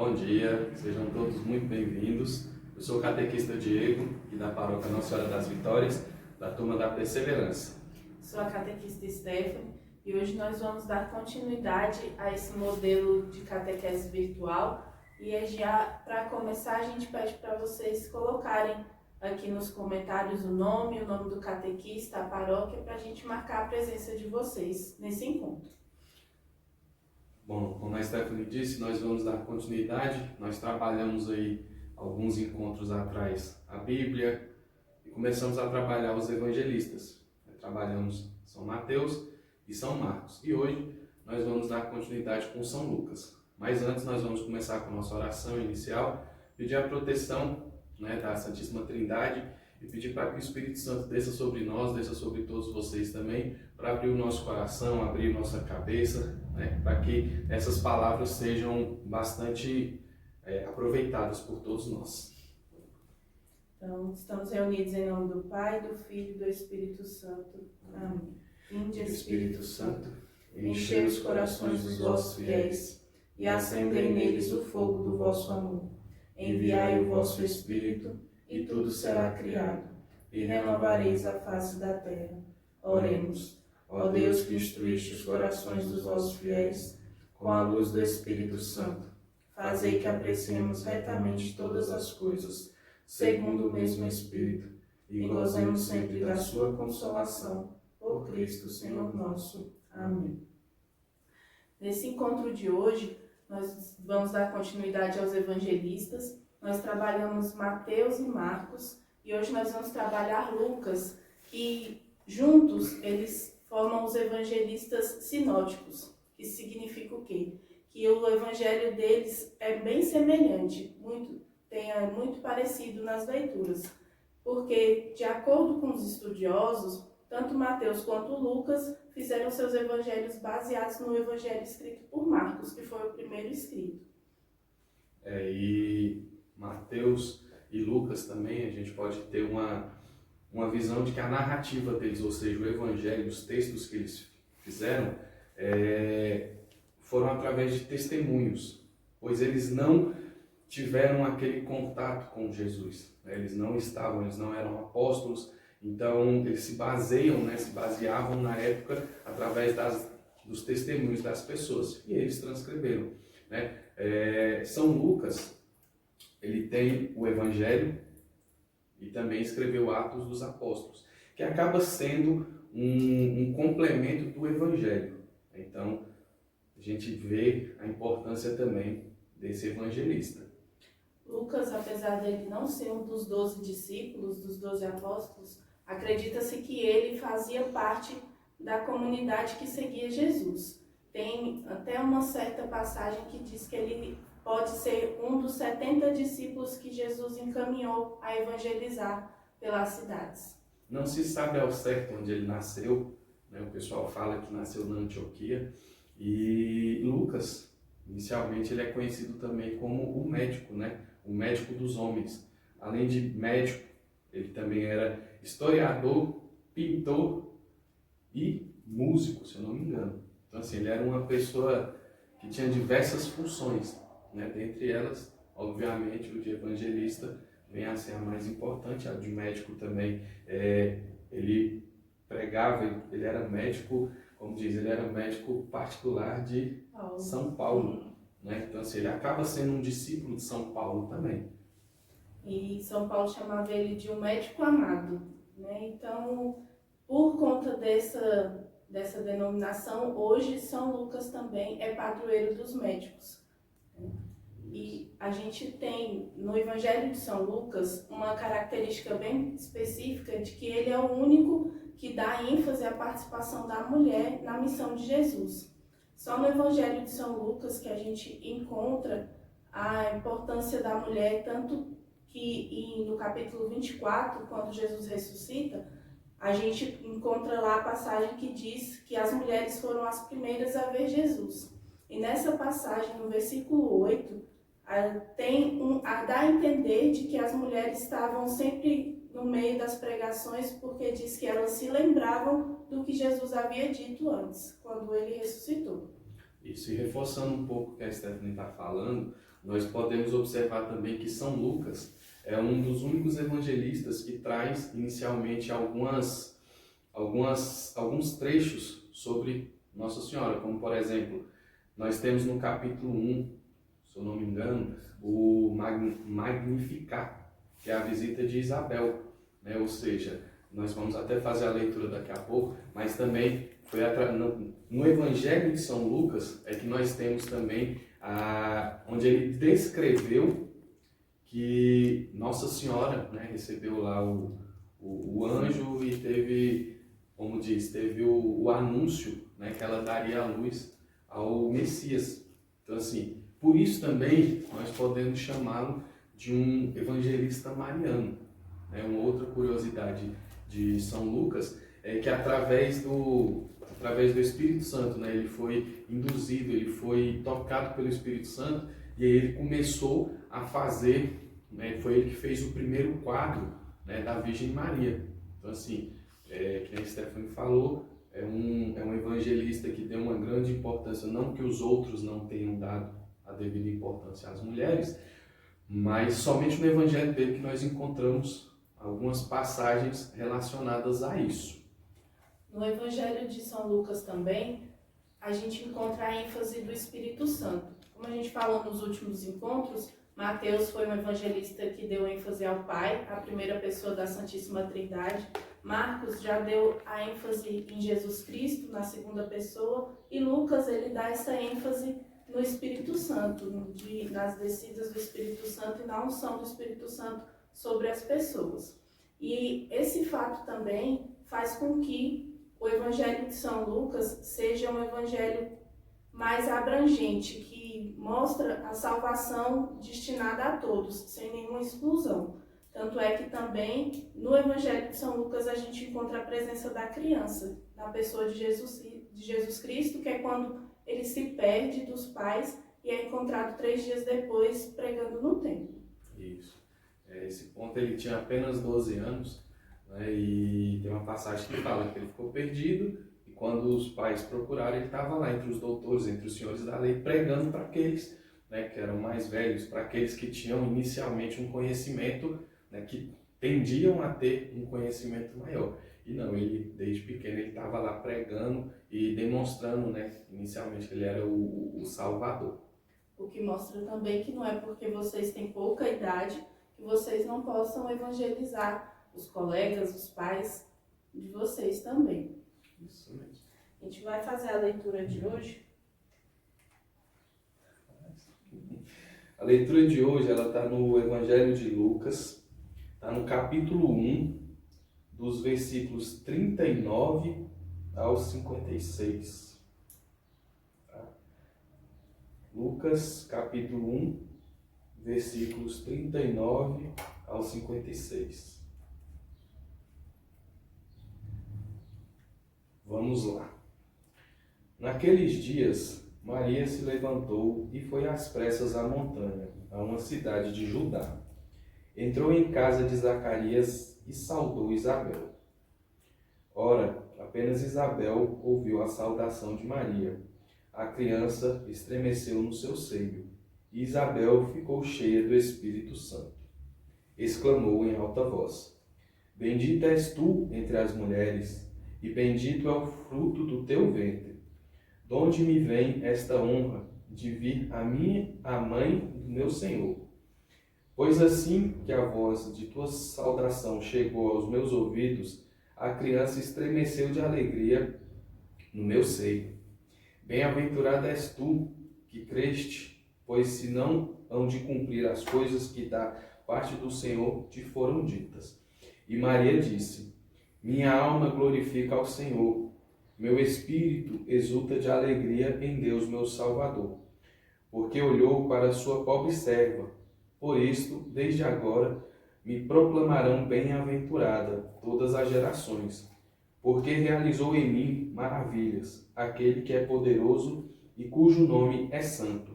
bom dia, sejam todos muito bem-vindos. Eu sou o catequista Diego, e da paróquia Nossa Senhora das Vitórias, da turma da Perseverança. Sou a catequista Stephanie e hoje nós vamos dar continuidade a esse modelo de catequese virtual. E já para começar, a gente pede para vocês colocarem aqui nos comentários o nome do catequista, a paróquia, para a gente marcar a presença de vocês nesse encontro. Bom, como a Stephanie disse, nós vamos dar continuidade. Nós trabalhamos aí alguns encontros atrás a Bíblia e começamos a trabalhar os evangelistas. Trabalhamos São Mateus e São Marcos. E hoje nós vamos dar continuidade com São Lucas. Mas antes nós vamos começar com a nossa oração inicial, pedir a proteção da Santíssima Trindade e pedir para que o Espírito Santo desça sobre nós, desça sobre todos vocês também, para abrir o nosso coração, abrir nossa cabeça, para que essas palavras sejam bastante aproveitadas por todos nós. Então, estamos reunidos em nome do Pai, do Filho e do Espírito Santo. Amém. Vinde, Espírito Santo, enchei os corações dos vossos fiéis e acendei neles o fogo do vosso amor. Enviai o vosso Espírito, e tudo será criado, e renovareis a face da terra. Oremos. Ó Deus, que instruíste os corações dos vossos fiéis com a luz do Espírito Santo, fazei que apreciemos retamente todas as coisas, segundo o mesmo Espírito, e gozemos sempre da sua consolação. Por Cristo, Senhor nosso. Amém. Nesse encontro de hoje, nós vamos dar continuidade aos evangelistas. Nós trabalhamos Mateus e Marcos e hoje nós vamos trabalhar Lucas, que juntos eles formam os evangelistas sinóticos, que significa o quê? Que o evangelho deles é bem semelhante, muito parecido nas leituras, porque de acordo com os estudiosos, tanto Mateus quanto Lucas fizeram seus evangelhos baseados no evangelho escrito por Marcos, que foi o primeiro escrito. E Mateus e Lucas também, a gente pode ter uma visão de que a narrativa deles, ou seja, o evangelho, os textos que eles fizeram, foram através de testemunhos, pois eles não tiveram aquele contato com Jesus, eles não eram apóstolos. Então, eles se baseavam na época através dos testemunhos das pessoas. E eles transcreveram. São Lucas, ele tem o Evangelho e também escreveu Atos dos Apóstolos, que acaba sendo um complemento do Evangelho. Então, a gente vê a importância também desse evangelista. Lucas, apesar dele não ser um dos 12 discípulos, dos 12 apóstolos, acredita-se que ele fazia parte da comunidade que seguia Jesus. Tem até uma certa passagem que diz que ele pode ser um dos 70 discípulos que Jesus encaminhou a evangelizar pelas cidades. Não se sabe ao certo onde ele nasceu, o pessoal fala que nasceu na Antioquia, e Lucas, inicialmente, ele é conhecido também como o médico, o médico dos homens. Além de médico, ele também era historiador, pintor e músico, se eu não me engano. Então, assim, ele era uma pessoa que tinha diversas funções, Dentre elas, obviamente, o de evangelista vem a ser a mais importante. A de médico também, ele pregava, ele era médico, como diz, ele era médico particular de São Paulo. Então, assim, ele acaba sendo um discípulo de São Paulo também. E São Paulo chamava ele de um médico amado. Então, por conta dessa denominação, hoje São Lucas também é padroeiro dos médicos. E a gente tem no Evangelho de São Lucas uma característica bem específica de que ele é o único que dá ênfase à participação da mulher na missão de Jesus. Só no Evangelho de São Lucas que a gente encontra a importância da mulher, tanto que no capítulo 24, quando Jesus ressuscita, a gente encontra lá a passagem que diz que as mulheres foram as primeiras a ver Jesus. E nessa passagem, no versículo 8, dá a entender de que as mulheres estavam sempre no meio das pregações, porque diz que elas se lembravam do que Jesus havia dito antes, quando ele ressuscitou. Isso, e reforçando um pouco o que a Stephanie está falando, nós podemos observar também que São Lucas é um dos únicos evangelistas que traz inicialmente alguns trechos sobre Nossa Senhora, como por exemplo, nós temos no capítulo 1, se eu não me engano, o Magnificat, que é a visita de Isabel, né? Ou seja, nós vamos até fazer a leitura daqui a pouco, mas também foi no Evangelho de São Lucas é que nós temos também onde ele descreveu que Nossa Senhora, né, recebeu lá o anjo e teve, como diz, teve o anúncio, né, que ela daria a luz ao Messias. Então, assim, por isso também nós podemos chamá-lo de um evangelista mariano. Né? Uma outra curiosidade de São Lucas é que através do Espírito Santo, né, ele foi induzido, ele foi tocado pelo Espírito Santo e aí ele começou a fazer, né, foi ele que fez o primeiro quadro, né, da Virgem Maria. Então, assim, que a Stephanie falou, é um evangelista que deu uma grande importância, não que os outros não tenham dado a devida importância às mulheres, mas somente no evangelho dele que nós encontramos algumas passagens relacionadas a isso. No Evangelho de São Lucas também, a gente encontra a ênfase do Espírito Santo. Como a gente falou nos últimos encontros, Mateus foi um evangelista que deu ênfase ao Pai, a primeira pessoa da Santíssima Trindade. Marcos já deu a ênfase em Jesus Cristo, na segunda pessoa. E Lucas, ele dá essa ênfase no Espírito Santo, nas descidas do Espírito Santo e na unção do Espírito Santo sobre as pessoas. E esse fato também faz com que o Evangelho de São Lucas seja um evangelho mais abrangente, que mostra a salvação destinada a todos, sem nenhuma exclusão. Tanto é que também no Evangelho de São Lucas a gente encontra a presença da criança, na pessoa de Jesus Cristo, que é quando ele se perde dos pais e é encontrado 3 dias depois pregando no templo. Isso. Esse ponto ele tinha apenas 12 anos, né, e tem uma passagem que fala que ele ficou perdido e quando os pais procuraram ele estava lá entre os doutores, entre os senhores da lei, pregando para aqueles, né, que eram mais velhos, para aqueles que tinham inicialmente um conhecimento, né, que tendiam a ter um conhecimento maior. E não, ele desde pequeno ele estava lá pregando e demonstrando, né, inicialmente que ele era o Salvador. O que mostra também que não é porque vocês têm pouca idade que vocês não possam evangelizar os colegas, os pais de vocês também. Isso mesmo. A gente vai fazer a leitura de hoje. A leitura de hoje ela está no Evangelho de Lucas, está no capítulo 1, dos versículos 39 ao 56. Tá? Lucas, capítulo 1, versículos 39 ao 56. Vamos lá. Naqueles dias, Maria se levantou e foi às pressas à montanha, a uma cidade de Judá. Entrou em casa de Zacarias e saudou Isabel. Ora, apenas Isabel ouviu a saudação de Maria. A criança estremeceu no seu seio, e Isabel ficou cheia do Espírito Santo. Exclamou em alta voz: Bendita és tu entre as mulheres, e bendito é o fruto do teu ventre. De onde me vem esta honra de vir a mãe do meu Senhor? Pois assim que a voz de tua saudação chegou aos meus ouvidos, a criança estremeceu de alegria no meu seio. Bem-aventurada és tu, que creste, pois se não hão de cumprir as coisas que da parte do Senhor te foram ditas. E Maria disse: Minha alma glorifica ao Senhor, meu espírito exulta de alegria em Deus meu Salvador, porque olhou para a sua pobre serva. Por isto, desde agora, me proclamarão bem-aventurada todas as gerações, porque realizou em mim maravilhas, aquele que é poderoso e cujo nome é santo.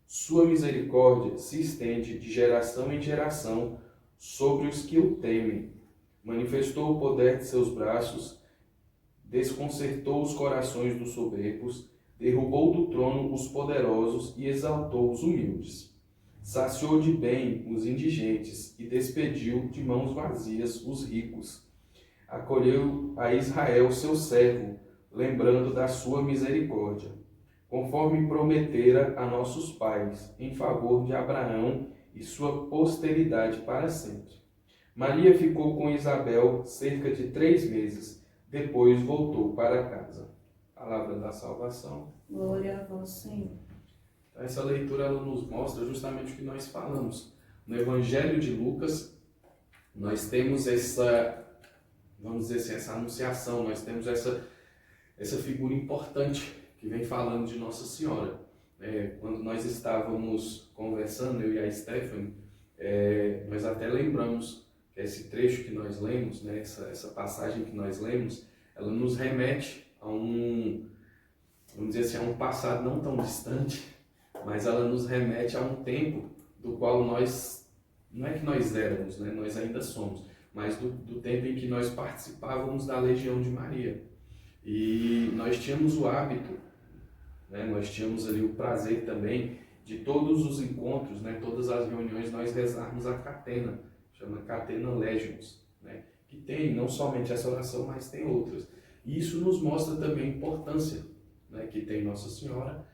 Sua misericórdia se estende de geração em geração sobre os que o temem. Manifestou o poder de seus braços, desconcertou os corações dos soberbos, derrubou do trono os poderosos e exaltou os humildes. saciou de bem os indigentes e despediu de mãos vazias os ricos. Acolheu a Israel, seu servo, lembrando da sua misericórdia, conforme prometera a nossos pais, em favor de Abraão e sua posteridade para sempre. Maria ficou com Isabel cerca de 3 meses, depois voltou para casa. Palavra da salvação. Glória a vós, Senhor. Essa leitura ela nos mostra justamente o que nós falamos. No Evangelho de Lucas, nós temos essa, vamos dizer assim, essa anunciação, nós temos essa figura importante que vem falando de Nossa Senhora. Quando nós estávamos conversando, eu e a Stephanie, nós até lembramos que esse trecho que nós lemos, né, essa passagem que nós lemos, ela nos remete a vamos dizer assim, a um passado não tão distante, mas ela nos remete a um tempo do qual nós, não é que nós éramos, né, nós ainda somos, mas do tempo em que nós participávamos da Legião de Maria. E nós tínhamos o hábito, né, nós tínhamos ali o prazer também de todos os encontros, né, todas as reuniões, nós rezarmos a catena, chama Catena Legions, né, que tem não somente essa oração, mas tem outras. E isso nos mostra também a importância, né, que tem Nossa Senhora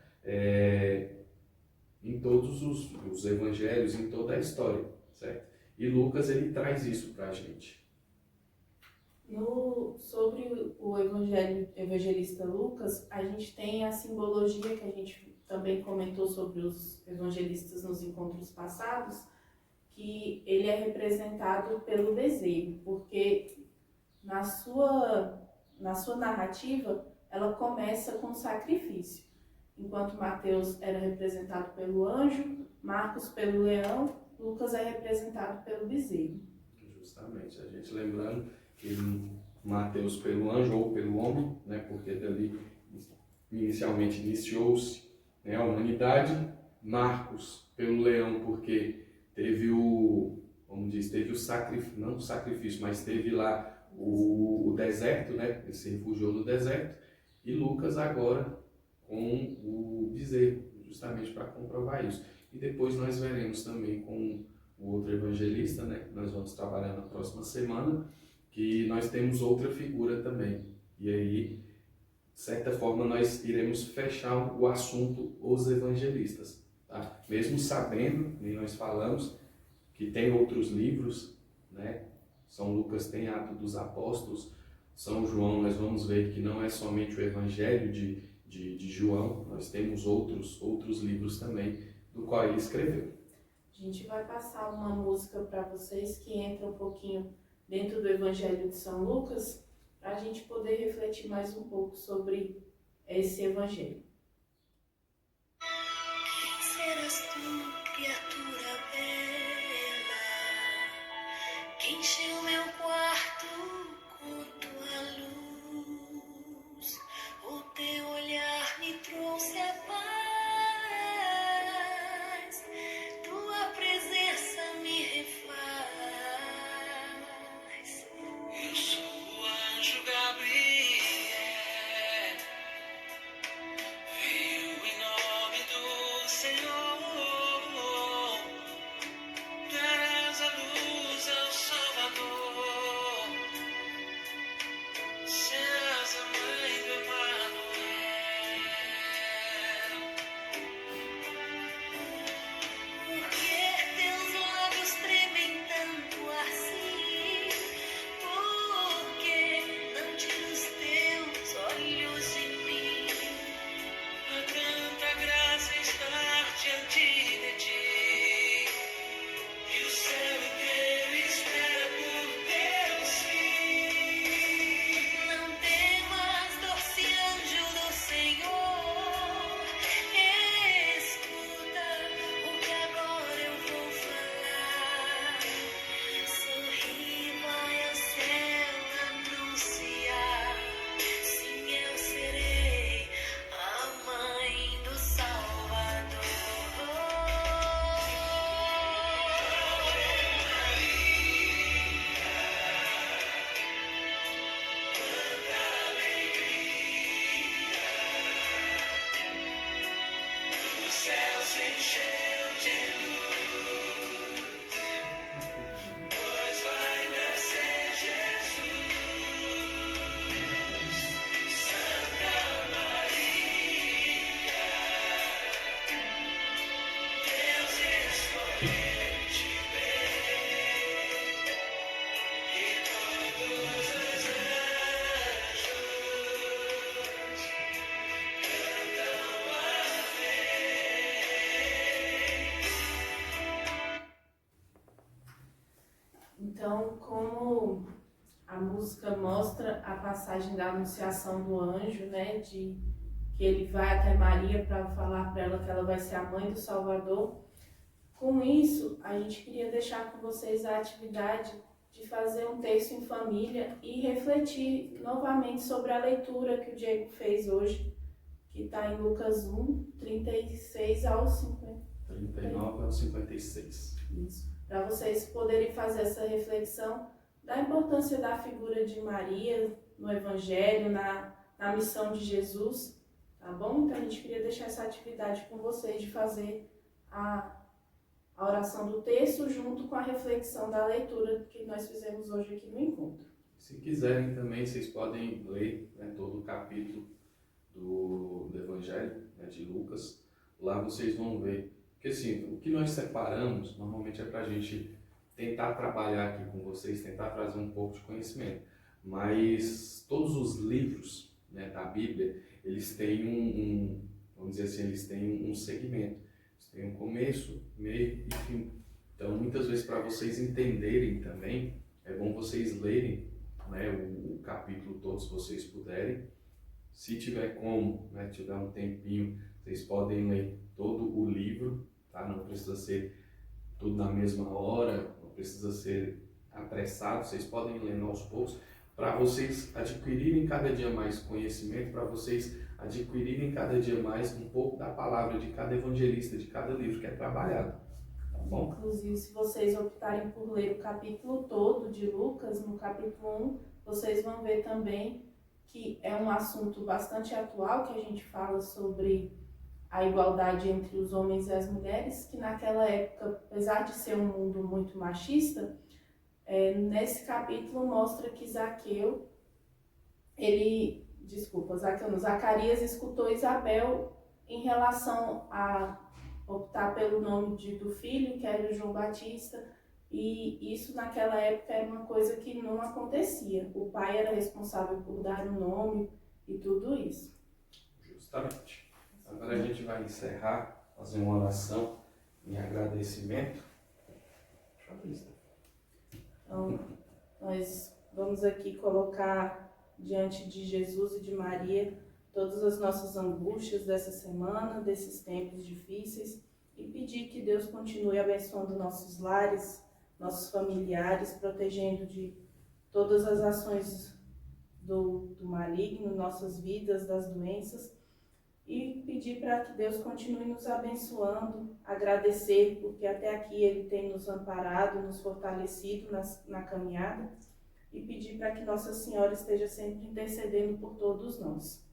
em todos os evangelhos, em toda a história, certo? E Lucas, ele traz isso para a gente. Sobre o evangelista Lucas, a gente tem a simbologia que a gente também comentou sobre os evangelistas nos encontros passados, que ele é representado pelo bezerro, porque na sua narrativa ela começa com sacrifício. Enquanto Mateus era representado pelo anjo, Marcos pelo leão, Lucas é representado pelo bezerro. Justamente, a gente lembrando que Mateus pelo anjo ou pelo homem, né, porque dali inicialmente iniciou-se, né, a humanidade. Marcos pelo leão, porque teve teve o sacrifício, não o sacrifício, mas teve lá o deserto, né, ele se refugiou no deserto. E Lucas agora com o bezerro, justamente para comprovar isso. E depois nós veremos também com o outro evangelista, né, que nós vamos trabalhar na próxima semana, que nós temos outra figura também. E aí, de certa forma, nós iremos fechar o assunto os evangelistas. Tá? Mesmo sabendo, e nós falamos, que tem outros livros, né? São Lucas tem Atos dos Apóstolos, São João, nós vamos ver que não é somente o Evangelho de João, nós temos outros livros também, do qual ele escreveu. A gente vai passar uma música para vocês que entra um pouquinho dentro do Evangelho de São Lucas, para a gente poder refletir mais um pouco sobre esse Evangelho. Quem serás tu, criatura bela, que encheu meu quarto com tua luz? O teu olhar me trouxe a paz, tua presença me refaz. Eu sou o anjo Gabriel, veio em nome do Senhor. mostra a passagem da anunciação do anjo, né, de que ele vai até Maria para falar para ela que ela vai ser a mãe do Salvador. Com isso, a gente queria deixar com vocês a atividade de fazer um texto em família e refletir novamente sobre a leitura que o Diego fez hoje, que está em Lucas 1, 36 ao 50. 39 ao 56. Isso. Para vocês poderem fazer essa reflexão da importância da figura de Maria no Evangelho, na missão de Jesus, tá bom? Então a gente queria deixar essa atividade com vocês de fazer a oração do texto junto com a reflexão da leitura que nós fizemos hoje aqui no encontro. Se quiserem também, vocês podem ler, né, todo o capítulo do Evangelho, né, de Lucas. Lá vocês vão ver. Porque assim, o que nós separamos normalmente é para a gente tentar trabalhar aqui com vocês, tentar trazer um pouco de conhecimento. Mas todos os livros, né, da Bíblia, eles têm vamos dizer assim, eles têm um segmento. Eles têm um começo, meio e fim. Então, muitas vezes, para vocês entenderem também, é bom vocês lerem, né, o capítulo todo, se vocês puderem. Se tiver como, né, tiver um tempinho, vocês podem ler todo o livro, tá? Não precisa ser tudo na mesma hora, não precisa ser apressado, vocês podem ler aos poucos, para vocês adquirirem cada dia mais conhecimento, para vocês adquirirem cada dia mais um pouco da palavra de cada evangelista, de cada livro que é trabalhado, tá bom? Inclusive, se vocês optarem por ler o capítulo todo de Lucas, no capítulo 1, vocês vão ver também que é um assunto bastante atual, que a gente fala sobre a igualdade entre os homens e as mulheres, que naquela época, apesar de ser um mundo muito machista, nesse capítulo mostra que Zacarias escutou Isabel em relação a optar pelo nome do filho, que era o João Batista, e isso naquela época era uma coisa que não acontecia. O pai era responsável por dar o nome e tudo isso. Justamente. Agora a gente vai encerrar, fazer uma oração em agradecimento. Então, nós vamos aqui colocar diante de Jesus e de Maria todas as nossas angústias dessa semana, desses tempos difíceis, e pedir que Deus continue abençoando nossos lares, nossos familiares, protegendo de todas as ações do maligno, nossas vidas, das doenças, e pedir para que Deus continue nos abençoando, agradecer, porque até aqui Ele tem nos amparado, nos fortalecido na caminhada, e pedir para que Nossa Senhora esteja sempre intercedendo por todos nós.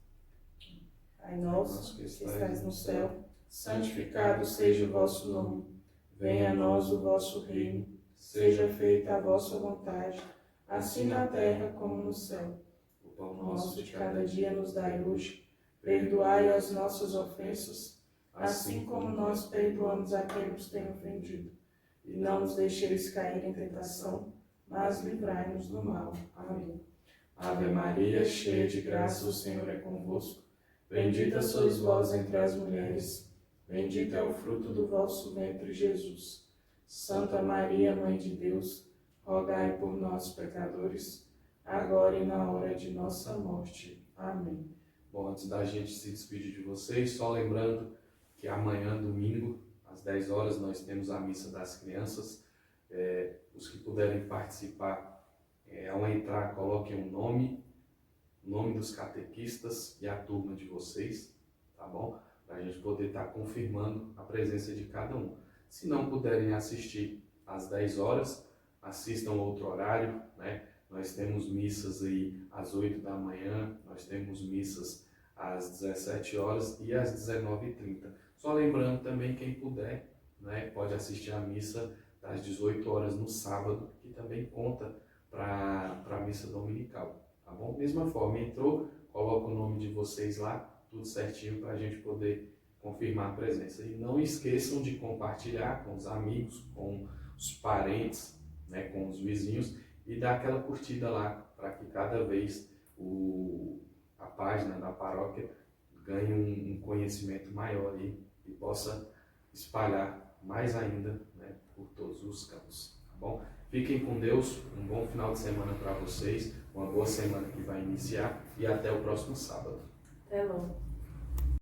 Pai nosso, que estais no céu, santificado seja o vosso nome. Venha a nós o vosso reino, seja feita a vossa vontade, assim na terra como no céu. O pão nosso de cada dia nos dai hoje. Perdoai as nossas ofensas, assim como nós perdoamos a quem nos tem ofendido. E não nos deixeis cair em tentação, mas livrai-nos do mal. Amém. Ave Maria, cheia de graça, o Senhor é convosco. Bendita sois vós entre as mulheres, bendito é o fruto do vosso ventre, Jesus. Santa Maria, Mãe de Deus, rogai por nós, pecadores, agora e na hora de nossa morte. Amém. Bom, antes da gente se despedir de vocês, só lembrando que amanhã, domingo, às 10 horas, nós temos a Missa das Crianças. Os que puderem participar, ao entrar, coloquem o nome dos catequistas e a turma de vocês, tá bom? Para a gente poder estar confirmando a presença de cada um. Se não puderem assistir às 10 horas, assistam outro horário, né? Nós temos missas aí às 8 da manhã, nós temos missas às 17 horas e às 19h30. Só lembrando também, quem puder, né, pode assistir a missa das 18 horas no sábado, que também conta para a missa dominical, tá bom? Mesma forma, entrou, coloca o nome de vocês lá, tudo certinho para a gente poder confirmar a presença. E não esqueçam de compartilhar com os amigos, com os parentes, né, com os vizinhos, e dar aquela curtida lá, para que cada vez a página da paróquia ganhe um conhecimento maior aí, e possa espalhar mais ainda, né, por todos os campos, tá bom? Fiquem com Deus, um bom final de semana para vocês, uma boa semana que vai iniciar e até o próximo sábado. Até logo.